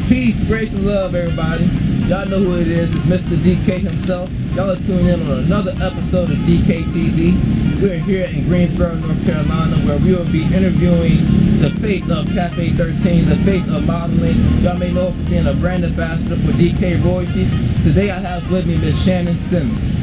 Peace, grace, and love, everybody. Y'all know who it is. It's Mr. DK himself. Y'all are tuning in on another episode of DkTv. We're here in Greensboro, North Carolina, where we will be interviewing the face of Cafe 13, the face of modeling. Y'all may know her for being a brand ambassador for Dk Royalties. Today I have with me Miss Shanin Simmons.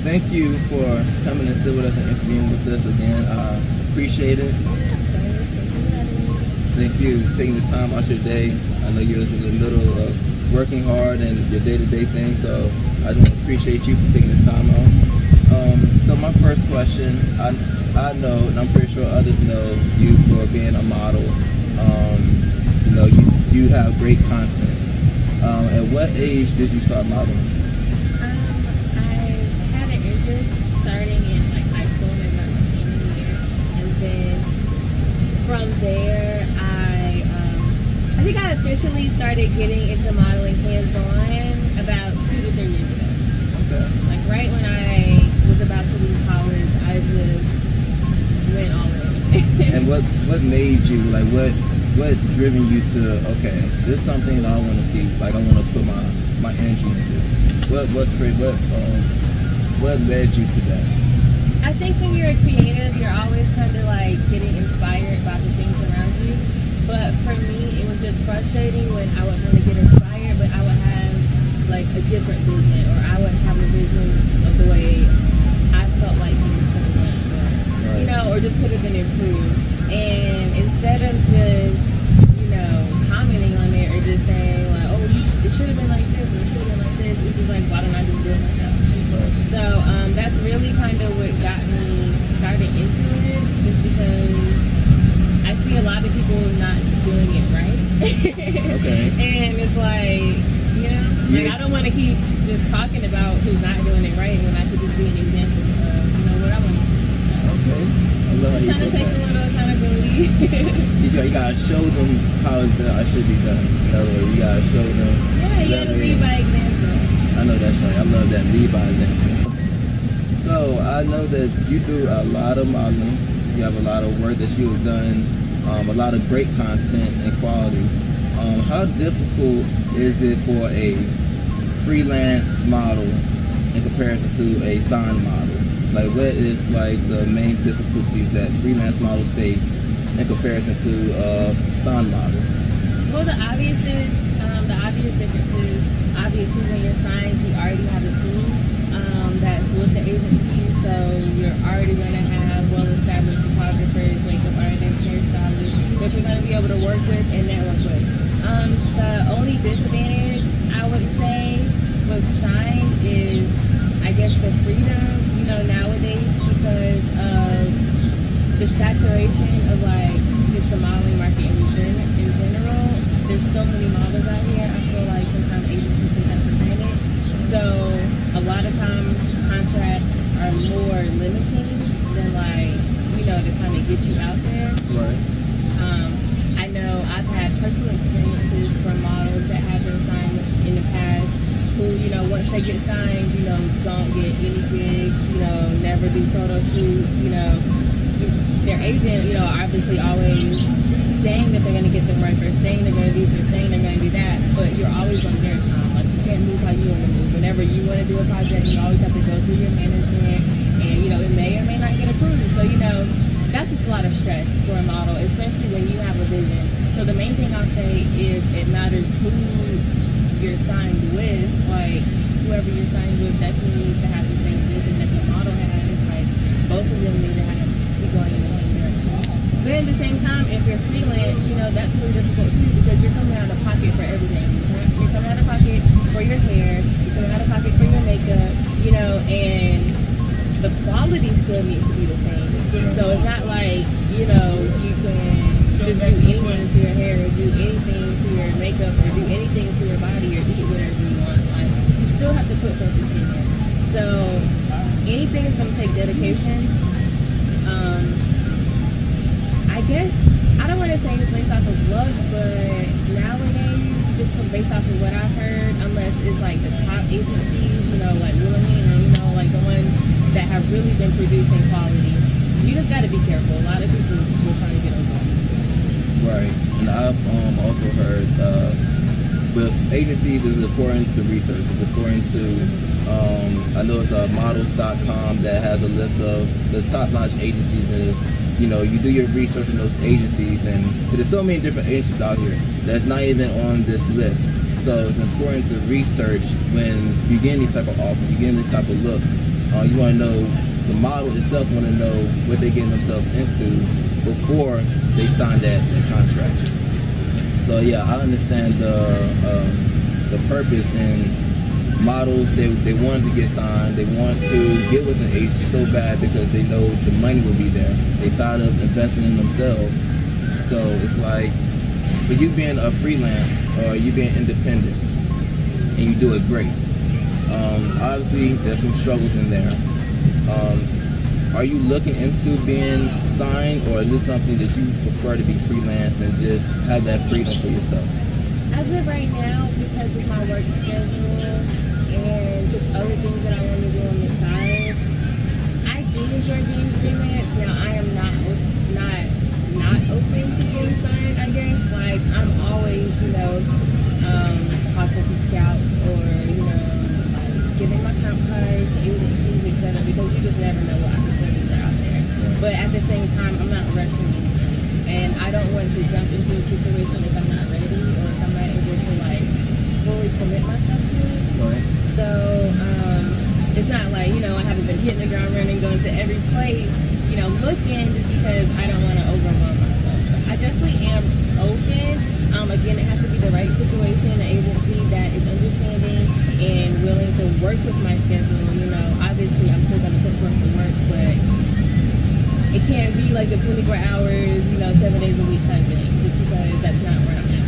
Thank you for coming and sit with us and interviewing with us again. I appreciate it. Thank you for taking the time out your day. I know you're in the middle of working hard and your day-to-day thing, so I just appreciate you for taking the time out. So my first question, I know, and I'm pretty sure others know you for being a model. You know, you have great content. At what age did you start modeling? Starting in like high school, maybe like my senior year, and then from there I think I officially started getting into modeling hands-on about 2 to 3 years ago. Okay. Like right when I was about to leave college, I just went all in. And what made you, like, what driven you to, okay, this is something that I want to see, like I want to put my energy into? What led you to that? I think when you're a creative, you're always kind of like getting inspired by the things around you. But for me, it was just frustrating when I would want to get inspired, but I would have like a different vision, or I would have a vision of the way I felt like things could have been, or, you know, or just could have been improved. And instead of just, you know, commenting on it or just saying like, oh, it should have been like this, or it should have been like this, it's just like, why don't I just do it myself? So that's really kind of what got me started into it, just because I see a lot of people not doing it right. Okay. And it's like, you know, like I don't want to keep just talking about who's not doing it right when I could just be an example of, you know, what I want to see. So, okay. I love just trying to take a little accountability. You gotta show them how it's done. I should be done. In other words, you gotta show them. Yeah, you gotta lead by example. I know that's right. I love that, lead by example. So I know that you do a lot of modeling. You have a lot of work that you've done, a lot of great content and quality. How difficult is it for a freelance model in comparison to a signed model? Like, what is like the main difficulties that freelance models face in comparison to a signed model? Well, the obvious difference is, obviously when you're signed, you already have a team that's with the agency, so you're already going to have well-established photographers, makeup artists, hairstylists that you're going to be able to work with and network with. The only disadvantage I would say with signed is, I guess, the freedom, you know, nowadays, because of the saturation of like just the modeling market in general. There's so many models out here. I feel like sometimes agencies take that for granted. So a lot of times contracts are more limiting than, like, you know, to kind of get you out there. Right. I know I've had personal experiences from models that have been signed in the past who, you know, once they get signed, you know, don't get any gigs, you know, never do photo shoots, you know. Their agent, you know, obviously always saying that they're going to get them right, or saying they're going to do this, or saying they're going to do that, but you're always on their time. Like, you can't move how you want to move. Whenever you want to do a project, you always have to go through your management, and, you know, it may or may not get approved. So, you know, that's just a lot of stress for a model, especially when you have a vision. So the main thing I'll say is it matters who you're signed with. Like, whoever you're signed with definitely needs to have the same vision that the model has. Like, both of them need to be going in the same direction. But at the same time, if you're freelance, you know, that's really difficult too, because you're coming out of pocket for everything. You're coming out of pocket for your hair, you're coming out of pocket for your makeup, you know, and the quality still needs to be the same. So it's not like, you know, you can just do anything to your hair, or do anything to your makeup, or do anything to your body, or eat whatever you want. Like, you still have to put focus in there. So anything is going to take dedication. I guess I don't want to say it's based off of luck producing quality. You just got to be careful. A lot of people will try to get over it. Right. And I've also heard with agencies, it's important to research. It's important to I know it's models.com that has a list of the top-notch agencies, and if you do your research on those agencies, and there's so many different agencies out here that's not even on this list. So it's important to research when you get these type of offers, you get these type of looks. You want to know, the model itself want to know what they're getting themselves into before they sign that contract. So yeah, I understand the purpose, and models, they wanted to get signed, they want to get with an agency so bad because they know the money will be there. They tired of investing in themselves. So it's like, for you being a freelance or you being independent and you do it great, obviously there's some struggles in there. Are you looking into being signed, or is this something that you prefer to be freelance and just have that freedom for yourself? As of right now, because of my work schedule and just other things that I want to do on the side, I do enjoy being freelance. Now, I am not open to being signed, I guess. Like, I'm always, talking to scouts or, giving my comp cards to agencies, etc., because you just never know what opportunities are out there. But at the same time, I'm not rushing anything. And I don't want to jump into a situation if I'm not ready or if I'm not able to, fully commit myself to it. Right. So, it's not like, I haven't been hitting the ground running, going to every place, looking, just because I don't want to overwhelm myself. But I definitely am open. Again, it has to be the right situation, an agency that is understanding and willing to work with my schedule. Obviously, I'm still going to put forth the work, but it can't be like the 24 hours, 7 days a week type thing, just because that's not where I'm at.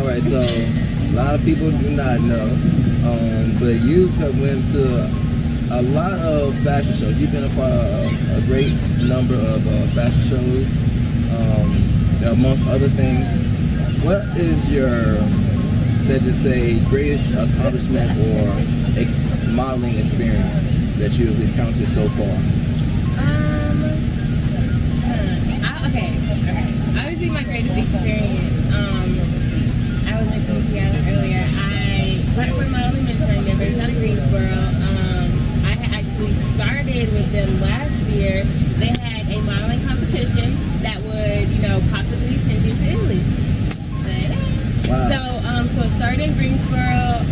All right, so a lot of people do not know, but you have went to a lot of fashion shows. You've been a part of a great number of fashion shows, amongst other things. What is your, let's just say, greatest accomplishment or modeling experience that you've encountered so far? Okay. Obviously, my greatest experience, I was mentioning to you guys earlier, I platform modeling mentoring. They're based out of Greensboro. I had actually started with them last year. They had a modeling competition that would, possibly send you to Italy. Wow. So starting in Greensboro,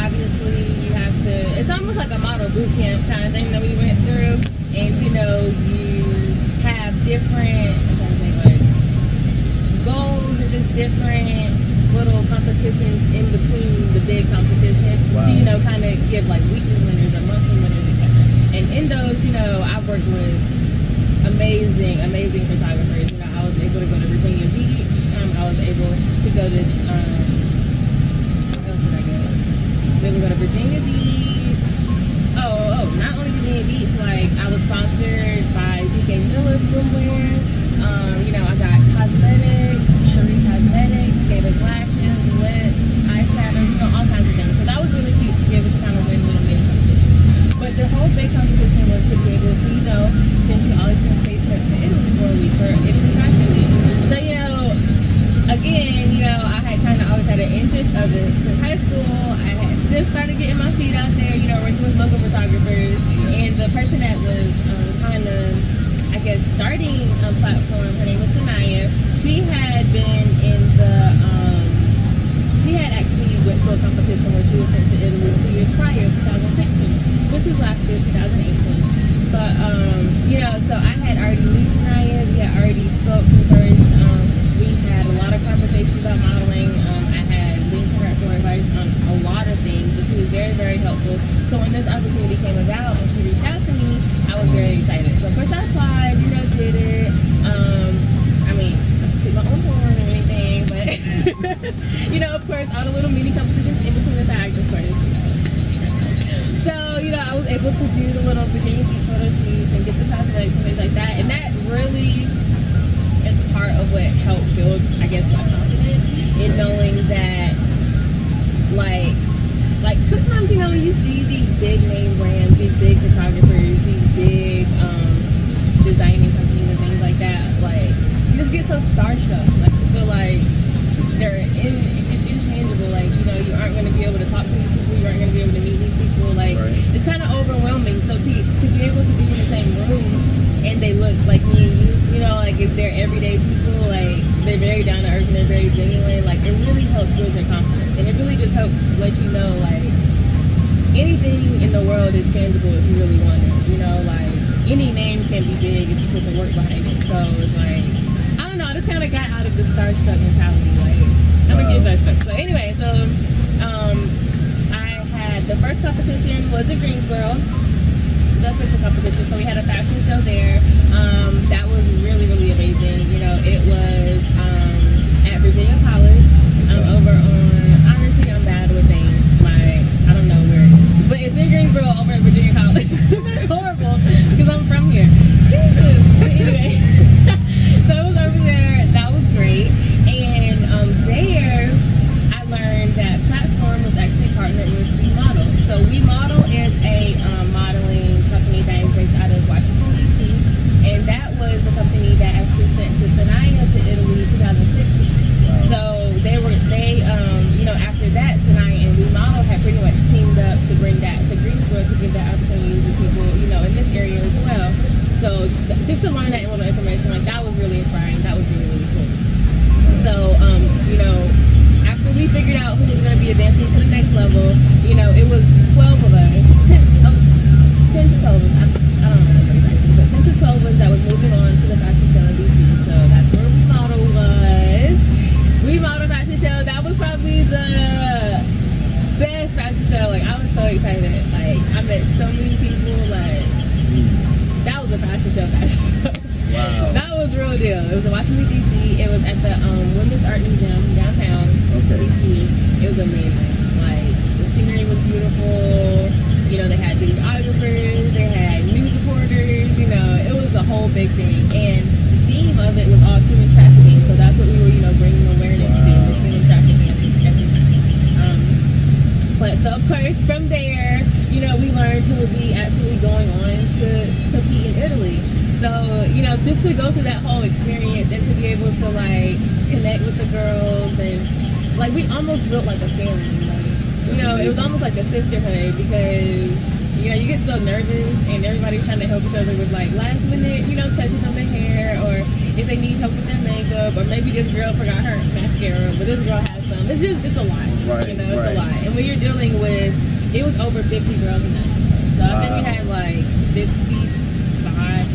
obviously you have to, it's almost like a model boot camp kind of thing that we went through. And, you have different, goals or just different little competitions in between the big competition. Wow. So, kind of give weekly winners or monthly winners, etc. And in those, I've worked with amazing photographers. I was able to go to Virginia Beach. I was able to go to, where else did I go? We able to go to Virginia Beach. Not only Virginia Beach, I was sponsored by Dk Swimwear. I got cosmetics, Cherie Cosmetics, gave us lashes, lips, eyeshadows, all kinds of things. So that was really cute to be able to kind of win little mini competitions. But the whole big competition was to be able to, send you all these space trip to Italy for a week, for Italy Fashion Week. So, again, I had kind of always had an interest of it since high school. I had just started getting my feet out there, working with local photographers. And the person that was starting a platform, her name was Samaya. She had been in she had actually went to a competition where she was sent to Italy 2 years prior, 2016. This was last year, 2018. But, so I had already met Samaya. We had already spoke, conversed. We had a lot of conversations about modeling. I had linked to her for advice on a lot of things. So she was very, very helpful. So when this opportunity came about and she reached out to me, I was very excited. So of course I applied, did it. get so starstruck. Like you feel like it's intangible. Like, you know, you aren't going to be able to talk to these people. You aren't going to be able to meet these people. Like, it's kind of overwhelming. So to be able to be in the same room and they look like me and you know, like if they're everyday people, like they're very down to earth and they're very genuine. Like it really helps build your confidence, and it really just helps let you know like anything in the world is tangible if you really want it. You know, like any name can be big if you put the work behind it. So it's like, I don't know, I just kind of got out of the starstruck mentality. Like, I'm gonna get starstruck. So anyway, so I had the first competition was in Greensboro, the official competition. So we had a fashion show there. That was really, really amazing. You know, it was at Virginia College over on, honestly, I'm bad with names. Like, I don't know where it is. But it's in Greensboro over at Virginia College. That's horrible because I'm from here. Jesus. But anyway, so it was over there. That was great. And there, I learned that Platform was actually partnered with We Model. So We Model is a modeling company that is based out of Washington, D.C. And that was the company that actually sent to Sinai to Italy in 2016. So they you know, after that, Sinai and We Model had pretty much teamed up to bring that to Greensboro to give that opportunity to people, you know, in this area as well. So just to learn that little information, like that was really inspiring. That was really, really cool. So, you know, after we figured out who was going to be advancing to the next level, you know, it was 12 of us, 10 to 12 of us, I don't know exactly, but 10 to 12 of us that was moving on to the fashion show in DC. So that's where We Model was. We Model fashion show, that was probably the best fashion show. Like, I was so excited. Like, I met so many people. Like, that was a fashion show. Wow. That was real deal. It was in Washington, D.C. It was at the Women's Art Museum downtown D.C. It was amazing. Like, the scenery was beautiful. You know, they had videographers, they had news reporters, you know, it was a whole big thing. And the theme of it was all human trafficking. So that's what we were, you know, bringing awareness to, was human trafficking at the time. But so, of course, from there, you know, we learned who would be actually going on to compete in Italy. So, you know, just to go through that whole experience and to be able to, like, connect with the girls and, like, we almost built, like, a family. Like, you know, it was almost like a sisterhood because, you know, you get so nervous and everybody's trying to help each other with, like, last minute, you know, touches on their hair, or if they need help with their makeup, or maybe this girl forgot her mascara, but this girl has some. It's just, it's a lot. Right, you know, it's a lot. And when you're dealing with, it was over 50 girls in that show. So I think we had, like,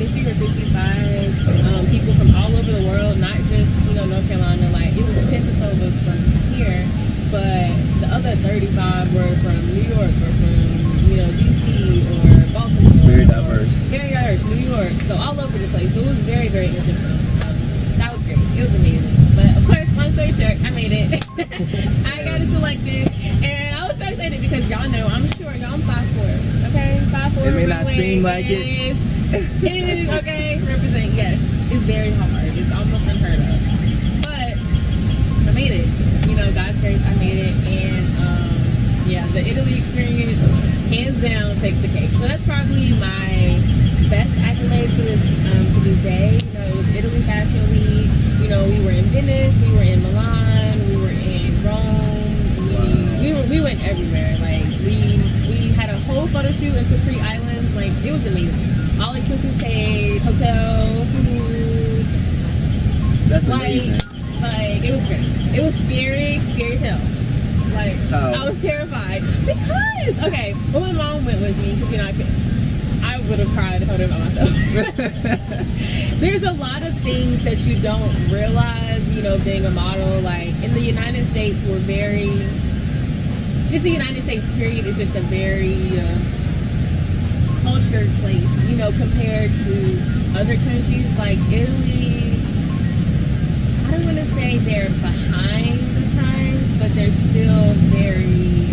50 or 55 people from all over the world, not just, you know, North Carolina. Like, it was 10 to 12 of us from here, but the other 35 were from New York or from, you know, DC or Baltimore. Very diverse. Very diverse. New York. So all over the place. So it was very, very interesting. That was great. It was amazing. But of course, long story short, I made it. I got it selected. And I was so excited because y'all know, I'm short. Y'all, I'm 5'4". Okay? 5'4". It may not seem like it. It is, okay? Represent, yes. It's very hard. It's almost unheard of. But I made it. You know, God's grace, I made it. And yeah, the Italy experience, hands down, takes the cake. So that's probably my best accolade to this day. You know, it was Italy Fashion Week. You know, we were in Venice, we were in Milan, we were in Rome. We went everywhere. Like, we had a whole photo shoot in Capri Islands. Like, it was amazing. All expenses paid, hotel, food. That's amazing. Like, it was great. It was scary as hell. Like, I was terrified because, okay, well, my mom went with me because, you know, I would have cried if I did it by myself. There's a lot of things that you don't realize, you know, being a model. Like, in the United States, we're very, just the United States period is just a very cultured place, you know, compared to other countries like Italy. I don't want to say they're behind the times, but they're still very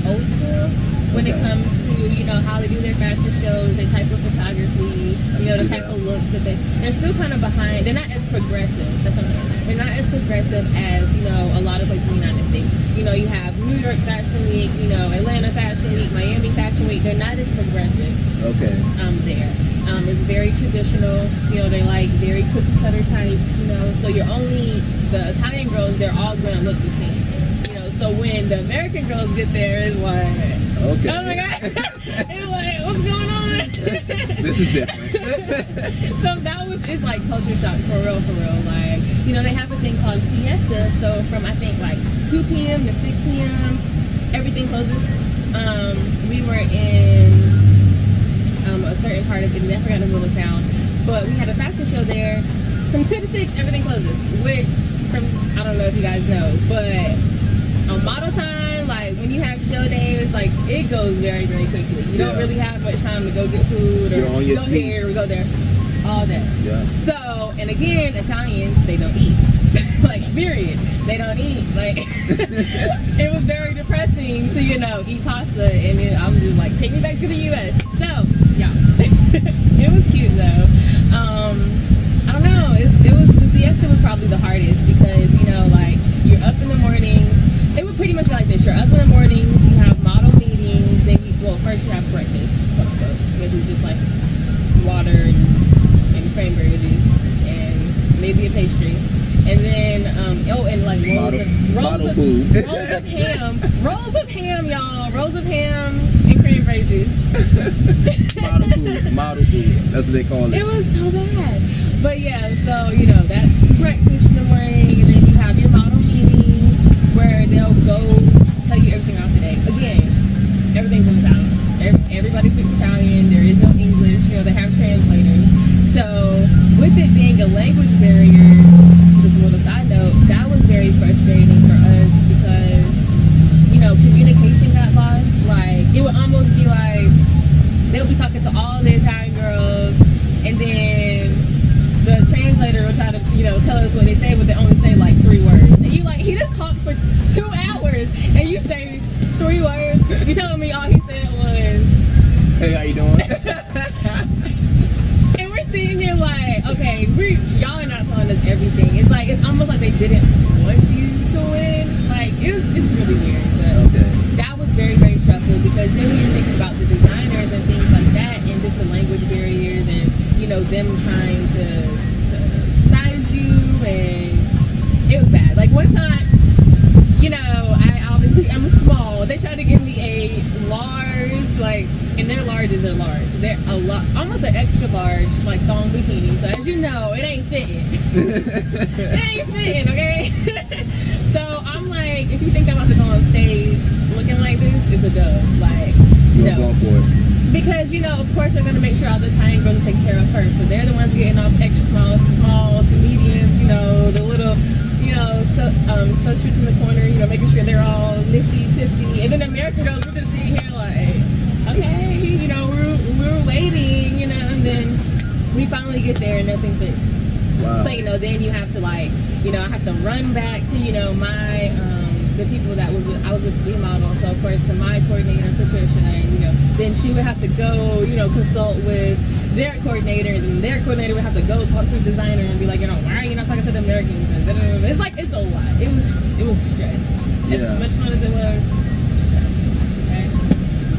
old school when it comes to, you know, how they do their fashion shows, the type of photography, you know, the type of look looks. They're still kind of behind. They're not as progressive. That's what I'm saying. They're not as progressive as, you know, a lot of places in the United States. You know, you have New York Fashion Week, you know, Atlanta Fashion Week, Miami Fashion Week. They're not as progressive. Okay. There. It's very traditional. You know, they like very cookie cutter type. You know, so the Italian girls, they're all gonna look the same. You know, so when the American girls get there, it's like, okay. oh my god, it's like, what's going on? This is different. So it's like culture shock for real. Like, you know, they have a thing called siesta. So from I think like 2 p.m. to 6 p.m. everything closes. We were in a certain part of it, I forgot the little town, but we had a fashion show there. From 2 to 6, everything closes. Which, I don't know if you guys know, but on model time, like when you have show days, like it goes very, very quickly. You don't really have much time to go get food or go here or go there all day. Yeah. So, and again, Italians, they don't eat. Like, period. They don't eat. Like, it was very depressing to, you know, eat pasta, and then I'm just like, take me back to the U.S. So, yeah. It was cute though. I don't know. The siesta was probably the hardest because, you know, like you're up in the mornings. It would pretty much be like this. You're up in the mornings. You have model meetings. Then first you have breakfast, quote unquote, which is just like water and cranberry juice and maybe a pastry. And then, and like rolls of ham, y'all. Rolls of ham and cranberry juice. Model food. That's what they call it. It was so bad. But yeah, so, you know, that's breakfast in the morning, and then you have your model meetings where they'll go tell you everything off the day. Again, everything's in Italian. Everybody speaks Italian. There is no English. You know, they have translators. So with it being a language barrier, just a little side note, that was very frustrating for us because, you know, communication got lost. Like, it would almost be like they'll be talking to all the Italian girls, and then the translator will try to, you know, tell us what they say, but they only say like 3 words. And you like, he just talked for 2 hours, and you say 3 words. You're telling me all he said was, "Hey, how you doing?" And we're sitting here like, okay, y'all are not telling us everything. It's like, it's almost like they didn't want you to win. Like, it's really weird. But that was very, very stressful because then when you're thinking about the designers and things like that, and just the language barriers, and you know, them trying to size you, and it was bad. Like one time, you know, I am small. They tried to give me a large, like, and their larges are large. They're almost an extra large, like thong bikini. So as you know, it ain't fitting. It ain't fitting, okay? So I'm like, if you think I'm about to go on stage looking like this, it's a dub. Like, you're going for it. Because, you know, of course, they're going to make sure all the Italian girls are taken care of first. So they're the ones getting all the extra smalls, the mediums, you know, the little, you know, socials in the corner, you know, making sure they're all nifty-tiffy. And then the American girls, we're just sitting here like, okay, you know, we're waiting, you know, and then we finally get there and nothing fits. Wow. So, you know, then you have to, like, you know, I have to run back to, you know, my, the people that I was with the model, so of course to my coordinator Patricia, and you know, then she would have to go, you know, consult with their coordinators, and their coordinator would have to go talk to the designer and be like, you know, why are you not talking to the Americans? And it's like, it's a lot. It was stress. As much fun as it was, stress. Okay?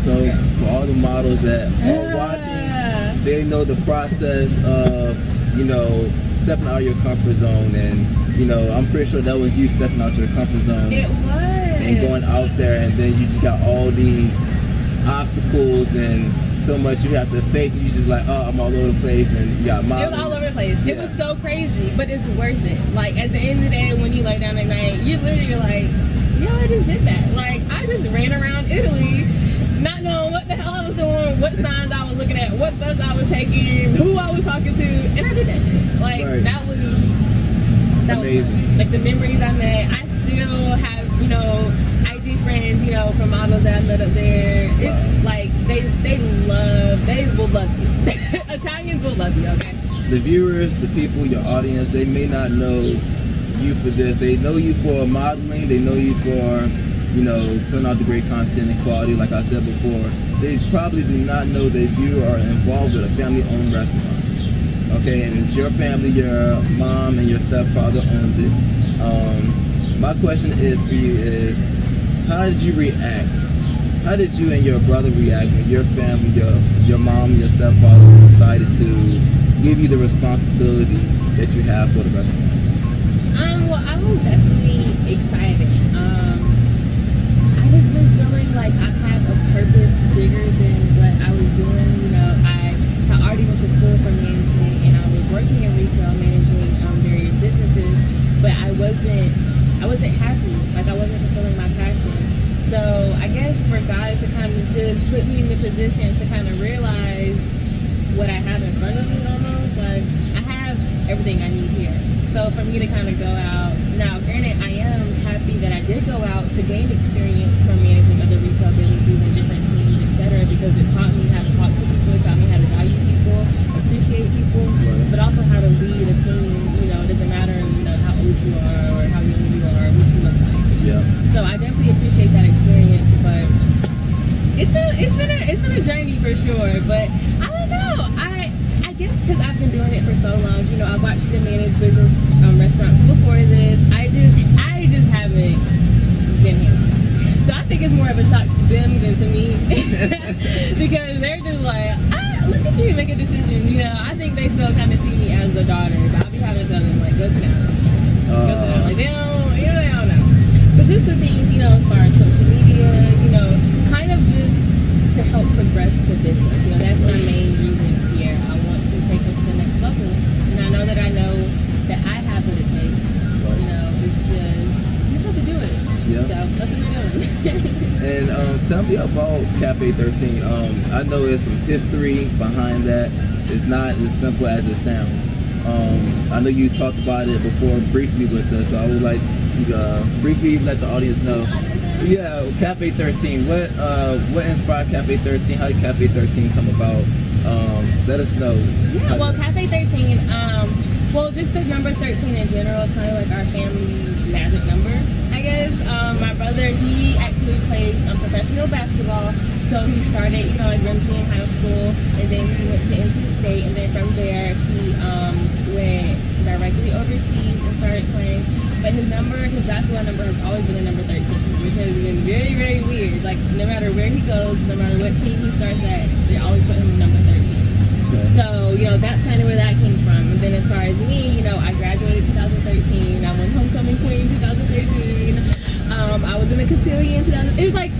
So for all the models that are watching, they know the process of, you know, stepping out of your comfort zone, and you know, I'm pretty sure that was you stepping out your comfort zone. It was. And going out there, and then you just got all these obstacles and so much you have to face, and you just like, oh, I'm all over the place, and you got modeling. It was all over the place. Yeah. It was so crazy, but it's worth it. Like, at the end of the day, when you lay down at night, you're literally like, yo, I just did that. Like, I just ran around Italy, not knowing what the hell I was doing, what signs I was looking at, what bus I was taking, who I was talking to, and I did that shit. Like, that was amazing. Was like, the memories I made, I still have, you know, IG friends, you know, from models that I met up there. It's like, they will love you. Italians will love you, okay? The viewers, the people, your audience, they may not know you for this. They know you for modeling, they know you for, you know, putting out the great content and quality, like I said before. They probably do not know that you are involved with a family-owned restaurant. Okay, and it's your family, your mom and your stepfather owns it. My question is for you is, how did you react? How did you and your brother react when your family, your mom and your stepfather decided to give you the responsibility that you have for the restaurant? Well, I was definitely excited. I just been feeling like I had a purpose bigger than what I was doing. You know, I had already went to school for management and I was working in retail managing various businesses, but I wasn't happy. Like I wasn't fulfilling my passion. So I guess for God to kind of just put me in the position to kind of realize what I have in front of me almost, like I have everything I need here. So for me to kind of go out, now granted I am happy that I did go out to gain experience from managing other retail businesses and different teams, etc., because it taught me how to talk to people, it taught me how to value people, appreciate people, but also how to lead a team. You know, it doesn't matter, you know, how old you are or how young you are or what you look like. Yeah. So I definitely appreciate that experience, but it's been a journey for sure. But I don't know. I guess because I've been doing it for so long. You know, I've watched them manage business restaurants before this. I just haven't been here. So I think it's more of a shock to them than to me because they're just like, look at you make a decision. You know, I think they still kind of see me as the daughter, but I'll be having to tell them like, go sit down. Go sit down. Like they don't know. But just the things, you know, as far as social media, you know, kind of just to help progress the business. You know, that's my main reason here. I want to take us to the next level. And I know that that I have what it takes. You know, it's just have to do it. Yeah. So that's what we're doing. And tell me about Cafe 13. I know there's some history behind that. It's not as simple as it sounds. I know you talked about it before briefly with us, so I would like to briefly let the audience know. Yeah, Cafe 13. What inspired Cafe 13? How did Cafe 13 come about? Let us know. Yeah, well, Cafe 13, well, just the number 13 in general is kind of like our family's magic number, I guess. My brother, he actually plays professional basketball, so he started, you know, at Ramsey in high school, and then he went to NC State, and then from there, he went directly overseas and started playing. But his basketball number has always been the number 13, which has been very, very weird. Like, no matter where he goes, no matter what team he starts at, they always put him in number 13. Okay. So, you know, that's kind of where that came from. And then as far as me, you know, I graduated 2013. I went homecoming queen 2013. I was in the cotillion 2000. It was like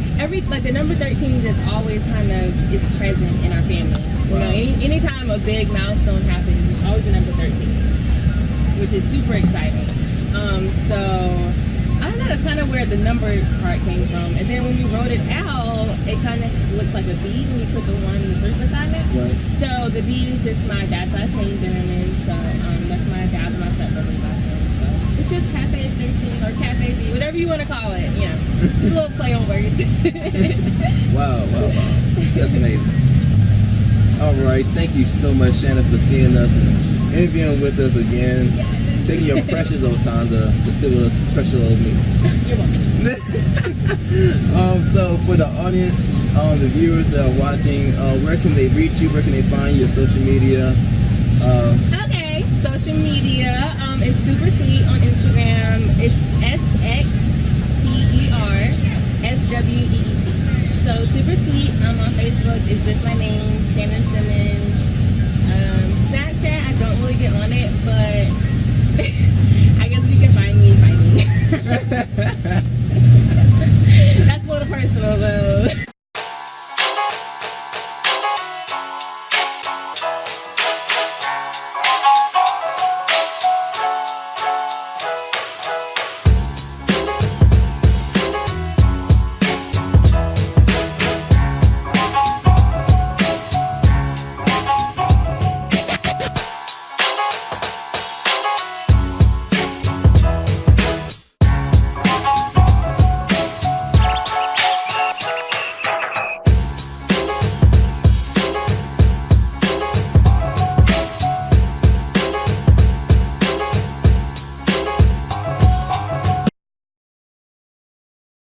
the number 13 just always kind of is present in our family. Wow. You know, anytime a big milestone happens, it's always the number 13, which is super exciting. So I don't know, that's kind of where the number part came from. And then when we wrote it out, it kind of looks like a B when you put the 1 and the 3 beside it. Right. So the B is just my dad's last name, Zimmerman. So that's my dad's and my stepbrother's last name. So it's just Cafe 13 or Cafe B, whatever you want to call it. Yeah, just a little play on words. Wow. That's amazing. All right, thank you so much, Shannon, for seeing us and interviewing with us again. Taking your precious old time to sit with us, precious old me. You're welcome. So for the audience, the viewers that are watching, where can they reach you? Where can they find your social media? Okay, social media is Super Sweet on Instagram. It's SXPERSWEET. So Super Sweet on Facebook is just my name, Shanin Simmons. Snapchat, I don't really get on it, but